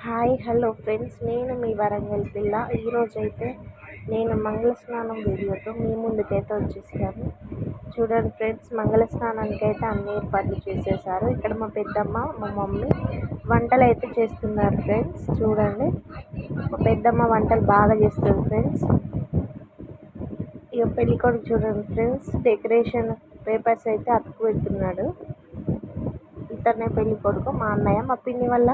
Hi hello friends, నేను మీ వరంగల్ పిల్ల. ఈరోజైతే నేను మంగళ స్నానం వీడియోతో మీ ముందుకైతే వచ్చేసాను. చూడండి ఫ్రెండ్స్, మంగళ స్నానానికి అయితే అన్ని ఏర్పాట్లు చేసేసారు. ఇక్కడ మా పెద్దమ్మ మా మమ్మీ వంటలు అయితే చేస్తున్నారు ఫ్రెండ్స్. చూడండి, మా పెద్దమ్మ వంటలు బాగా చేస్తుంది ఫ్రెండ్స్. ఇక పెళ్ళికొడుకు చూడండి ఫ్రెండ్స్, డెకరేషన్ పేపర్స్ అయితే అతుకు పెడుతున్నాడు. ఇతనే పెళ్ళి కొడుకు, మా అన్నయ్య, మా పిన్ని వాళ్ళ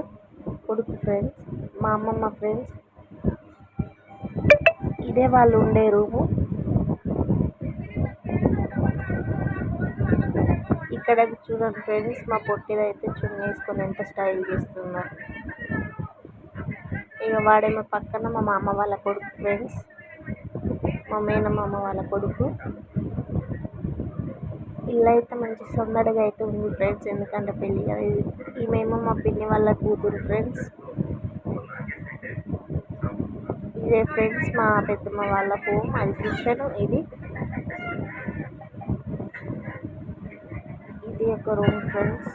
కొడుకు ఫ్రెండ్స్, మా అమ్మమ్మ ఫ్రెండ్స్. ఇదే వాళ్ళు ఉండే రూము. ఇక్కడ చూడండి ఫ్రెండ్స్, మా పొట్టిదైతే చున్నీ వేసుకొని ఎంత స్టైల్ చేస్తున్నారు. ఇక వాడేమో పక్కన మా మామ వాళ్ళ కొడుకు ఫ్రెండ్స్, మా మేనమామ వాళ్ళ కొడుకు. ఇల్లు అయితే మంచి సందడిగా అయితే ఉంది ఫ్రెండ్స్, ఎందుకంటే పెళ్ళి కదా. ఈమెమో మా పిన్ని వాళ్ళ కూతురు ఫ్రెండ్స్. ఇదే ఫ్రెండ్స్ మా పెద్దమ్మ వాళ్ళ హోమ్, అది కిచెన్. ఇది ఒక రూమ్ ఫ్రెండ్స్,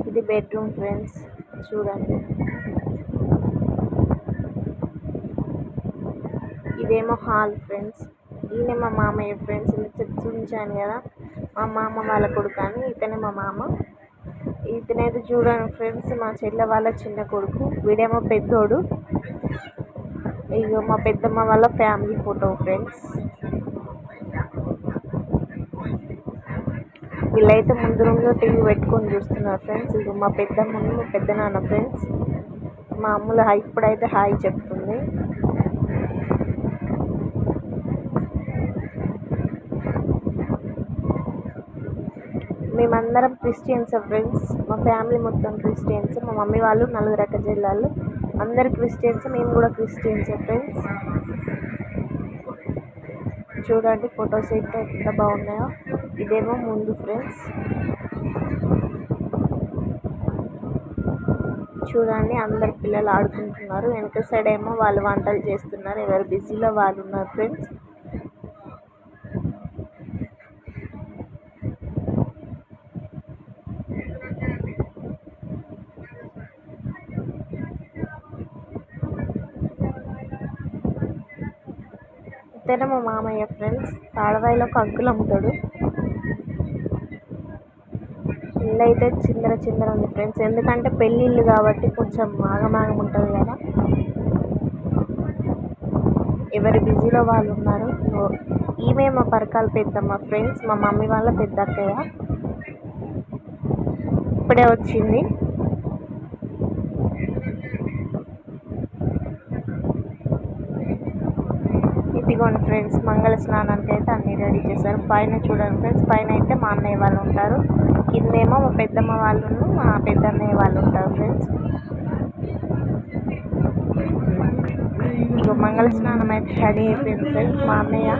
ఇది బెడ్రూమ్ ఫ్రెండ్స్. చూడండి, ఇదేమో హాల్ ఫ్రెండ్స్. ఈయన మా మామయ్య ఫ్రెండ్స్. చూపించాను కదా మా మామ వాళ్ళ కొడుకు అని. ఇతనే మా మామ. ఇతనైతే చూడండి ఫ్రెండ్స్, మా చెల్లె వాళ్ళ చిన్న కొడుకు. వీడేమో పెద్దోడు. ఇక మా పెద్దమ్మ వాళ్ళ ఫ్యామిలీ ఫోటో ఫ్రెండ్స్. వీళ్ళైతే ముందు రూమ్లో టీవీ పెట్టుకొని చూస్తున్నారు ఫ్రెండ్స్. ఇక మా పెద్దమ్మ మా పెద్ద నాన్న ఫ్రెండ్స్. మా అమ్ములు ఇప్పుడైతే హాయ్ చెప్తుంది. మేమందరం క్రిస్టియన్స్ ఫ్రెండ్స్. మా ఫ్యామిలీ మొత్తం క్రిస్టియన్స్. మా మమ్మీ వాళ్ళు 4 అక్క జిల్లాలు, అందరు క్రిస్టియన్స్. మేము కూడా క్రిస్టియన్స్ ఫ్రెండ్స్. చూడండి ఫొటోస్ అయితే ఎంత బాగున్నాయో. ఇదేమో ముందు ఫ్రెండ్స్. చూడండి, అందరు పిల్లలు ఆడుకుంటున్నారు. వెనక సైడ్ ఏమో వాళ్ళు వంటలు చేస్తున్నారు. ఎవరు బిజీలో వాళ్ళు ఉన్నారు ఫ్రెండ్స్. ఇతనే మా మామయ్య ఫ్రెండ్స్. తాడవాయిలో ఒక అంకుల్ అమ్ముతాడు. ఇల్లు అయితే చిందర చిందర ఉంది ఫ్రెండ్స్, ఎందుకంటే పెళ్ళి ఇల్లు కాబట్టి కొంచెం ఆగమాగం ఉంటుంది కదా. ఎవరి బిజీలో వాళ్ళు ఉన్నారు. ఈమె మా పరకాల పెద్దమ్మ ఫ్రెండ్స్, మా మమ్మీ వాళ్ళ పెద్ద అక్కయ్య. ఇప్పుడే వచ్చింది. ఇదిగోండి ఫ్రెండ్స్, మంగళ స్నానానికి అయితే అన్నీ రెడీ చేశారు. పైన చూడండి ఫ్రెండ్స్, పైన అయితే మా అన్నయ్య వాళ్ళు ఉంటారు. కిందేమో మా పెద్దమ్మ వాళ్ళు మా పెద్ద అన్నయ్య వాళ్ళు ఉంటారు ఫ్రెండ్స్. ఇక మంగళ స్నానం అయితే రెడీ అయిపోయింది ఫ్రెండ్స్. మా అన్నయ్య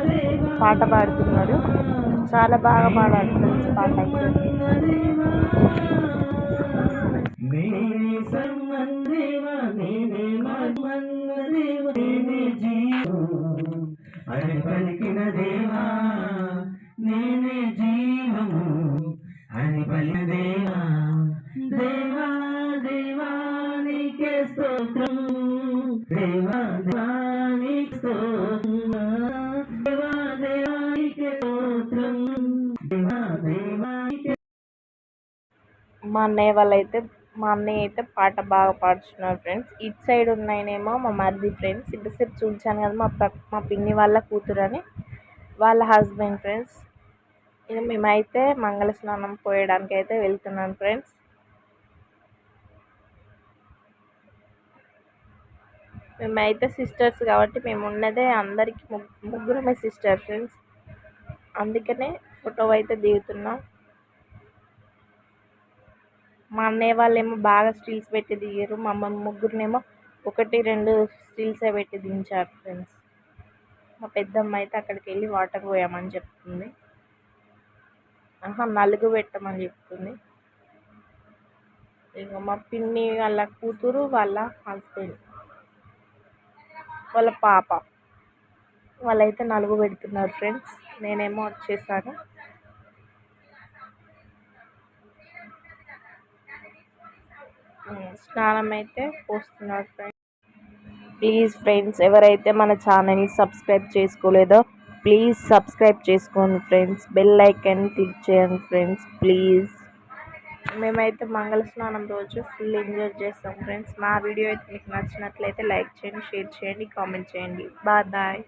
పాట పాడుతున్నాడు, చాలా బాగా పాడాడు ఫ్రెండ్స్ పాట అయితే. అని పలికిన దేవా నేనే జీవము అని పలికిన దేవా, దేవా దేవా నీకే స్తోత్రం, దేవా దేవా నీకే స్తోత్రం, దేవా దేవా నీకే స్తోత్రం, దేవా దేవా నీకే. మా అన్నయ్య అయితే పాట బాగా పాడుతున్నారు ఫ్రెండ్స్. ఇటు సైడ్ ఉన్నాయనేమో మా మరిది ఫ్రెండ్స్. ఇంతసేపు చూపించాను కదా మా పిన్ని వాళ్ళ కూతురు అని, వాళ్ళ హస్బెండ్ ఫ్రెండ్స్. ఇక మేమైతే మంగళ స్నానం పోయడానికి అయితే వెళ్తున్నాం ఫ్రెండ్స్. మేమైతే సిస్టర్స్ కాబట్టి మేము ఉన్నదే అందరికి ముగ్గురమే సిస్టర్ ఫ్రెండ్స్. అందుకనే ఫోటో అయితే దిగుతున్నాం. మా అన్నయ్య వాళ్ళేమో బాగా స్టిల్స్ పెట్టి దిగారు. మా ముగ్గురినేమో 1-2 స్టిల్సే పెట్టి దించారు ఫ్రెండ్స్. మా పెద్దమ్మ అయితే అక్కడికి వెళ్ళి వాటర్ పోయామని చెప్తుంది. నలుగు పెట్టమని చెప్తుంది. ఇక మా పిన్ని వాళ్ళ కూతురు, వాళ్ళ హస్బెండ్, వాళ్ళ పాప వాళ్ళైతే నలుగు పెడుతున్నారు ఫ్రెండ్స్. నేనేమో వచ్చేసాను. స్నానం అయితే పోస్తున్నారు ఫ్రెండ్స్. ప్లీజ్ ఫ్రెండ్స్, ఎవరైతే మన ఛానల్ని సబ్స్క్రైబ్ చేసుకోలేదో ప్లీజ్ సబ్స్క్రైబ్ చేసుకోండి ఫ్రెండ్స్. బెల్ ఐకాన్ క్లిక్ చేయండి ఫ్రెండ్స్ ప్లీజ్. మేమైతే మంగళ స్నానం రోజు ఫుల్ ఎంజాయ్ చేస్తాం ఫ్రెండ్స్. మా వీడియో అయితే మీకు నచ్చినట్లయితే లైక్ చేయండి, షేర్ చేయండి, కామెంట్ చేయండి. Bye bye.